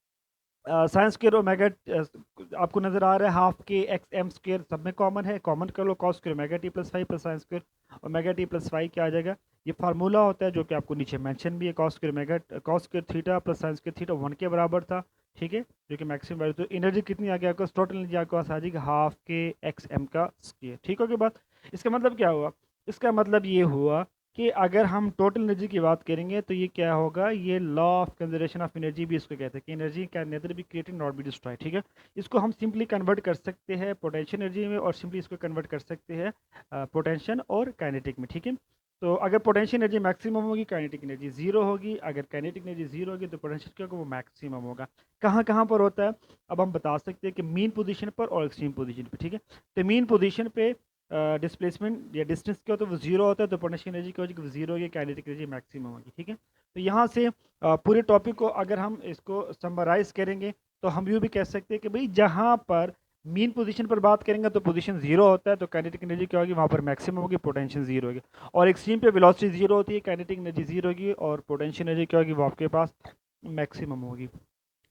साइन स्क्वायर ओमेगा आपको नजर आ रहा है, half k x M square सब में कॉमन है, कॉमन कर लो, cos square omega t plus 5 plus sine square omega t plus 5 क्या आ जाएगा। ये फार्मूला होता है जो कि आपको नीचे मेंशन भी है, cos square theta plus sine square theta 1 के बराबर था, ठीक है, जो कि मैक्सिमम वैल्यू। तो एनर्जी कितनी आ गया आपको, टोटल एनर्जी आपके पास आ जाएगी हाफ के एक्स एम का स्क्वायर, ठीक हो गया बात। इसका मतलब क्या हुआ, इसका मतलब ये हुआ कि अगर हम टोटल एनर्जी की बात करेंगे तो ये क्या होगा, ये law of conservation of energy भी इसको कहते हैं कि energy can nether be created not be destroyed, ठीक है। इसको हम सिंपली कन्वर्ट कर सकते हैं पोटेंशियल एनर्जी में, और सिंपली इसको कन्वर्ट कर सकते हैं पोटेंशियल और काइनेटिक में, ठीक है। तो अगर पोटेंशियल एनर्जी मैक्सिमम होगी, काइनेटिक एनर्जी 0 होगी। अगर काइनेटिक एनर्जी 0 होगी तो पोटेंशियल क्या होगा, वो मैक्सिमम होगा। कहाँ कहाँ पर होता है, अब हम बता सकते हैं कि मीन पोजीशन पर और एक्सट्रीम पोजीशन पर, ठीक है। तो मीन पोजीशन पे डिस्प्लेसमेंट या डिस्टेंस क्या होता है, वो 0 होता है, तो पोटेंशियल एनर्जी क्या होगी, 0 होगी, काइनेटिक एनर्जी मैक्सिमम होगी, ठीक है। तो यहाँ से पूरे टॉपिक को अगर हम इसको समराइज करेंगे तो हम यूँ भी कह सकते हैं कि भाई जहाँ पर मीन पोजीशन पर बात करेंगे तो पोजीशन 0 होता है, तो काइनेटिक एनर्जी क्या होगी, वहाँ पर मैक्सिमम होगी, पोटेंशियल 0 होगी। और एक्सट्रीम पे वेलोसिटी 0 होती है, काइनेटिक एनर्जी 0 होगी, और पोटेंशियल एनर्जी क्या होगी, वो आपके पास मैक्सिमम होगी।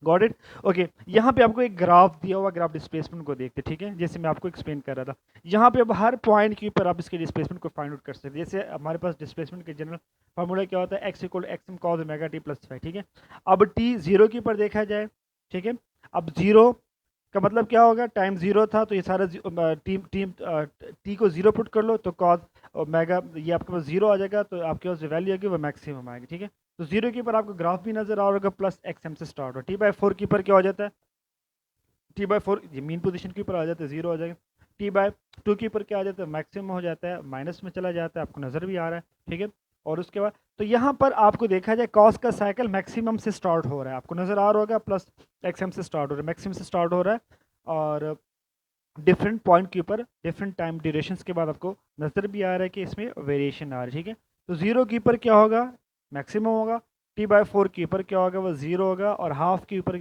Got it? ओके, यहाँ पे आपको एक ग्राफ दिया हुआ, ग्राफ डिस्प्लेसमेंट को देखते, ठीक है, जैसे मैं आपको एक्सप्लेन कर रहा था। यहाँ पे अब हर पॉइंट के ऊपर आप इसके डिस्प्लेसमेंट को फाइंड आउट कर सकते हैं। जैसे हमारे पास डिस्प्लेसमेंट के जनरल फार्मूला क्या होता है, x equal x m cos omega t plus 5, ठीक है। अब टी 0 के ऊपर देखा जाए, ठीक है। अब 0 का मतलब क्या होगा, टाइम 0 था तो ये सारा टी को 0 पुट कर लो तो कॉस ओमेगा ये आपके पास 0 आ जाएगा, तो आपके पास जो वैल्यू आएगी वो मैक्सिमम आएगी, ठीक है। तो 0 के ऊपर आपको ग्राफ भी नजर आ रहा होगा, प्लस एक्स एम से स्टार्ट हो, T/4 के ऊपर क्या हो जाता है, T/4 ये मीन पोजीशन के ऊपर आ जाता है, 0 हो जाएगा। T/2 के ऊपर क्या आ जाता है, मैक्सिमम हो जाता है, माइनस में चला जाता है, आपको नज़र भी आ रहा है, ठीक है। और उसके बाद तो यहाँ पर आपको देखा जाए कॉस का साइकिल मैक्सिमम से स्टार्ट हो रहा है, आपको नज़र आ रहा होगा, प्लस एक्स एम से स्टार्ट हो रहा है, मैक्सिमम से स्टार्ट हो रहा है, और डिफरेंट पॉइंट के ऊपर डिफरेंट टाइम ड्यूरेशंस के बाद आपको नज़र भी आ रहा है कि इसमें वेरिएशन आ रही है, ठीक है। तो 0 के ऊपर क्या होगा, मैक्सिमम होगा। T/4 के ऊपर क्या होगा, वो 0 होगा, और हाफ के ऊपर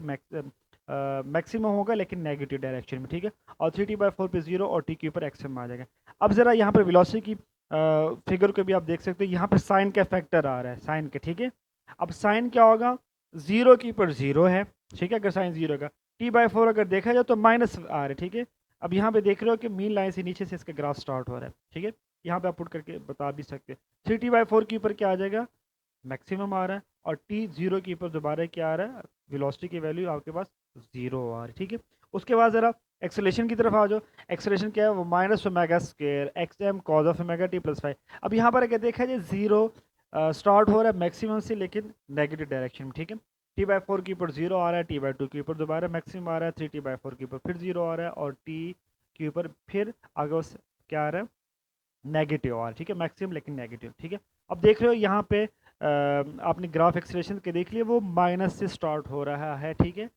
मैक्सिमम होगा लेकिन नेगेटिव डायरेक्शन में, ठीक है। और 3T/4 पे 0 और टी के ऊपर एक्सएम आ जाएगा। अब ज़रा यहाँ पर वेलोसिटी की फिगर को भी आप देख सकते हो, यहाँ पर साइन का फैक्टर आ रहा है, साइन के, ठीक है। अब साइन क्या होगा, 0 के ऊपर 0 है, ठीक है, अगर साइन 0 का। T/4 अगर देखा जाए तो माइनस आ रहा है, ठीक है। अब यहाँ पे देख रहे हो कि मीन लाइन से नीचे से इसका ग्राफ स्टार्ट हो रहा है, ठीक है। यहाँ पे आप पुट करके बता भी सकते हैं। 3T/4 के ऊपर क्या आ जाएगा, मैक्सिमम आ रहा है, और T0 के ऊपर दोबारा क्या आ रहा है, वेलोसिटी की वैल्यू आपके पास 0 आ रही है, ठीक है। उसके बाद ज़रा एक्सेलेरेशन की तरफ आ जाओ। एक्सेलेरेशन क्या है, वो minus omega square x m cos of omega t plus 5। अब यहाँ पर अगर देखा जाए 0 स्टार्ट हो रहा है मैक्सिमम से लेकिन नेगेटिव डायरेक्शन में, ठीक है। T/4 के ऊपर 0 आ रहा है, T/2 के ऊपर दोबारा मैक्सिमम आ रहा है, 3T/4 के ऊपर फिर 0 आ रहा है, और टी के ऊपर फिर आगे क्या आ रहा है, नेगेटिव आ रहा है, ठीक है, मैक्सिमम लेकिन नेगेटिव, ठीक है। अब देख रहे हो यहाँ पे आपने ग्राफ एक्सेलरेशन के देख लिया, वो माइनस से स्टार्ट हो रहा है, ठीक है।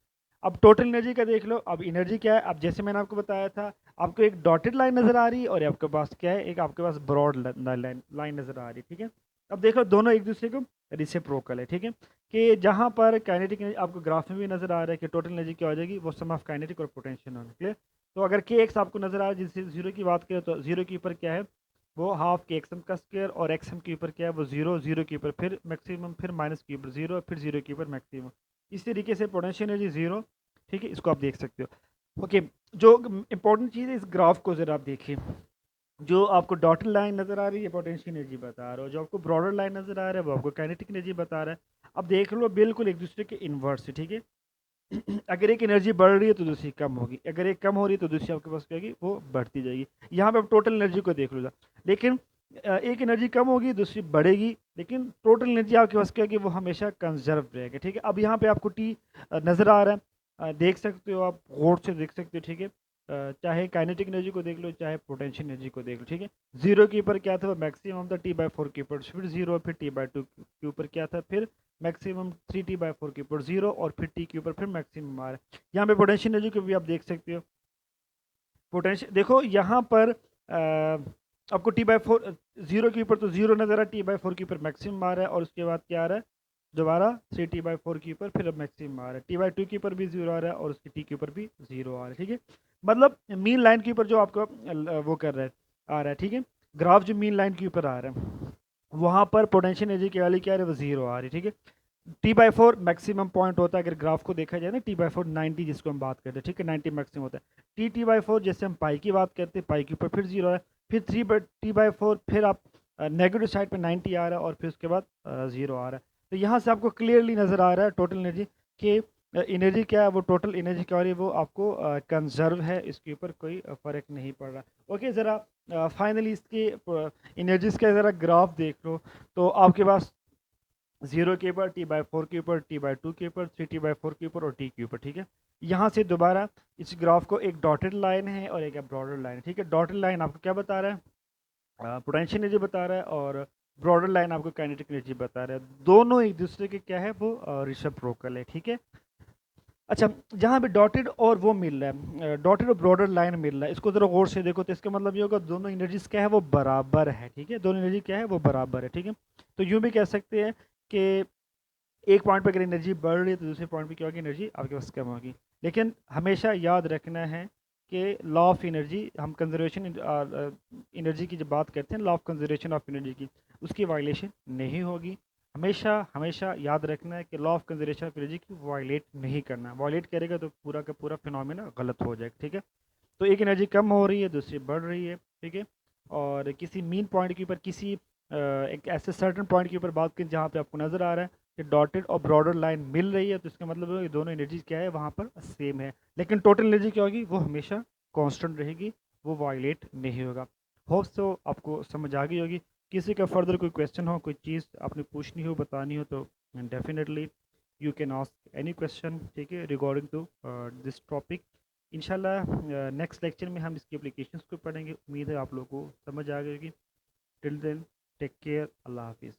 अब टोटल एनर्जी का देख लो। अब एनर्जी क्या है, अब जैसे मैंने आपको बताया था, आपको एक डॉटेड लाइन नजर आ रही है और आपके पास क्या है, एक आपके पास ब्रॉड लाइन नजर आ रही है, ठीक है। अब देखो दोनों एक दूसरे को रिसिप्रोकल है, ठीक है। कि जहाँ पर काइनेटिक आपको ग्राफ में भी नजर आ रहा है कि टोटल एनर्जी क्या हो जाएगी, वो सम ऑफ काइनेटिक और पोटेंशियल होना, क्लियर। तो अगर के एक्स आपको नजर आ रहा है, जिससे 0 की बात करें तो 0 के ऊपर क्या है, वो हाफ के एक्सएम का स्क्वायर, और एक्सएम के ऊपर क्या है, वो 0, 0 के ऊपर फिर मैक्सिमम, फिर माइनस के ऊपर 0, फिर 0 के ऊपर मैक्सिमम। इस तरीके से पोटेंशियल एनर्जी 0, ठीक है, इसको आप देख सकते हो। ओके, जो इंपॉर्टेंट चीज़ है इस ग्राफ को ज़रा आप देखिए। जो आपको डॉटेड लाइन नज़र आ रही है पोटेंशियल एनर्जी बता रहा है, जो आपको ब्रॉडर लाइन नज़र आ रहा है वो आपको काइनेटिक एनर्जी बता रहा है। अब देख लो बिल्कुल एक दूसरे के इन्वर्स है, ठीक है। अगर एक एनर्जी बढ़ रही है तो दूसरी कम होगी, अगर एक कम हो रही है तो दूसरी आपके पास क्या होगी, वो बढ़ती जाएगी। यहाँ पे आप टोटल एनर्जी को देख लो, लेकिन एक एनर्जी कम होगी दूसरी बढ़ेगी, लेकिन टोटल एनर्जी आपके पास क्या है कि वो हमेशा कंजर्व रहेगा, ठीक है। अब यहाँ पे आपको टी नज़र आ रहा है, देख सकते हो आप, गौर से देख सकते हो, ठीक है। चाहे काइनेटिक एनर्जी को देख लो, चाहे पोटेंशियल एनर्जी को देख लो, ठीक है। जीरो के ऊपर क्या था, मैक्सिमम था T/4 के ऊपर, फिर जीरो, फिर T/2 के ऊपर क्या था, फिर मैक्सिमम 3T/4 के ऊपर जीरो, और फिर टी के ऊपर फिर मैक्सिमम आ रहा है। यहाँ पे पोटेंशियल एनर्जी को भी आप देख सकते हो। पोटेंशियल देखो यहाँ पर आपको T/4 जीरो के ऊपर तो जीरो नजर आ रहा है, T/4 के ऊपर मैक्सिमम आ रहा है, और उसके बाद क्या आ रहा है, दोबारा 3T/4 के ऊपर फिर अब मैक्सिमम आ रहा है, T/2 के ऊपर भी जीरो आ रहा है, और उसके टी के ऊपर भी जीरो आ रहा है, ठीक है। मतलब मीन लाइन के ऊपर जो आपको वो कर रहा है, आ रहा है, ठीक है। ग्राफ जो मीन लाइन के ऊपर आ रहा है, वहाँ पर पोटेंशियल एनर्जी की वैल्यू क्या आ रही है, वो जीरो आ रही है, ठीक है। T/4 मैक्सिमम पॉइंट होता है अगर ग्राफ को देखा जाए ना, T/4 90 जिसको हम बात करते हैं, ठीक है, 90 मैक्सिमम होता है। T/4 जैसे हम पाई की बात करते हैं, पाई के ऊपर फिर जीरो है, फिर T/4 फिर आप नेगेटिव साइड पे 90 आ रहा है, और फिर उसके बाद जीरो आ रहा है। तो यहाँ से आपको क्लियरली नज़र आ रहा है टोटल एनर्जी कि एनर्जी क्या है, वो टोटल एनर्जी क्या हो रही है, वो आपको कंजर्व है, इसके ऊपर कोई फ़र्क नहीं पड़ रहा। ओके, ज़रा फाइनली इसके एनर्जीज का ज़रा ग्राफ देख लो, तो आपके पास जीरो के ऊपर, T/4 के ऊपर, T/2 के ऊपर, 3T/4 के ऊपर, और टी के ऊपर, ठीक है। यहाँ से दोबारा इस ग्राफ को एक डॉटेड लाइन है और एक ब्रॉडर लाइन है, ठीक है। डॉटेड लाइन आपको क्या बता रहा है, पोटेंशियल एनर्जी बता रहा है, और ब्रॉडर लाइन आपको काइनेटिक एनर्जी बता रहा है। दोनों एक दूसरे के क्या है, वो रिसिप्रोकल है, ठीक है। अच्छा, जहाँ पे डॉटेड और वो मिल रहा है, डॉटेड और ब्रॉडर लाइन मिल रहा है, इसको जरा गौर से देखो, तो इसका मतलब ये होगा दोनों एनर्जीज क्या है, वो बराबर है, ठीक है। दोनों एनर्जी क्या है, वो बराबर है, ठीक है। तो यूँ भी कह सकते हैं कि एक पॉइंट पे अगर एनर्जी बढ़ रही है, तो दूसरे पॉइंट पे क्या होगी, एनर्जी आपके पास कम होगी। लेकिन हमेशा याद रखना है कि लॉ ऑफ एनर्जी, हम कंजर्वेशन एनर्जी की जब बात करते हैं, law of conservation of energy की, उसकी वायलेशन नहीं होगी। हमेशा हमेशा याद रखना है कि law of conservation of energy की वायलेट नहीं करना, वायलेट करेगा तो पूरा का पूरा फिनोमेना गलत हो जाएगा, ठीक है। तो एक एनर्जी कम हो रही है, दूसरी बढ़ रही है, ठीक है। और किसी मीन पॉइंट के ऊपर, किसी एक ऐसे सर्टन पॉइंट के ऊपर बात करें जहाँ पे आपको नज़र आ रहा है कि डॉटेड और ब्रॉडर लाइन मिल रही है, तो इसका मतलब है कि दोनों एनर्जी क्या है, वहाँ पर सेम है। लेकिन टोटल एनर्जी क्या होगी, वो हमेशा कांस्टेंट रहेगी, वो वायलेट नहीं होगा। होप सो आपको समझ आ गई होगी। किसी का फर्दर कोई क्वेश्चन हो, कोई चीज़ आपने पूछनी हो, बतानी हो, तो definitely you can ask any question, ठीक है, रिगार्डिंग टू दिस टॉपिक। इंशाल्लाह नेक्स्ट लेक्चर में हम इसकी एप्लीकेशंस को पढ़ेंगे। उम्मीद है आप लोगों को समझ आ गई होगी। टिल देन, टेक केयर, अल्लाह हाफिज़।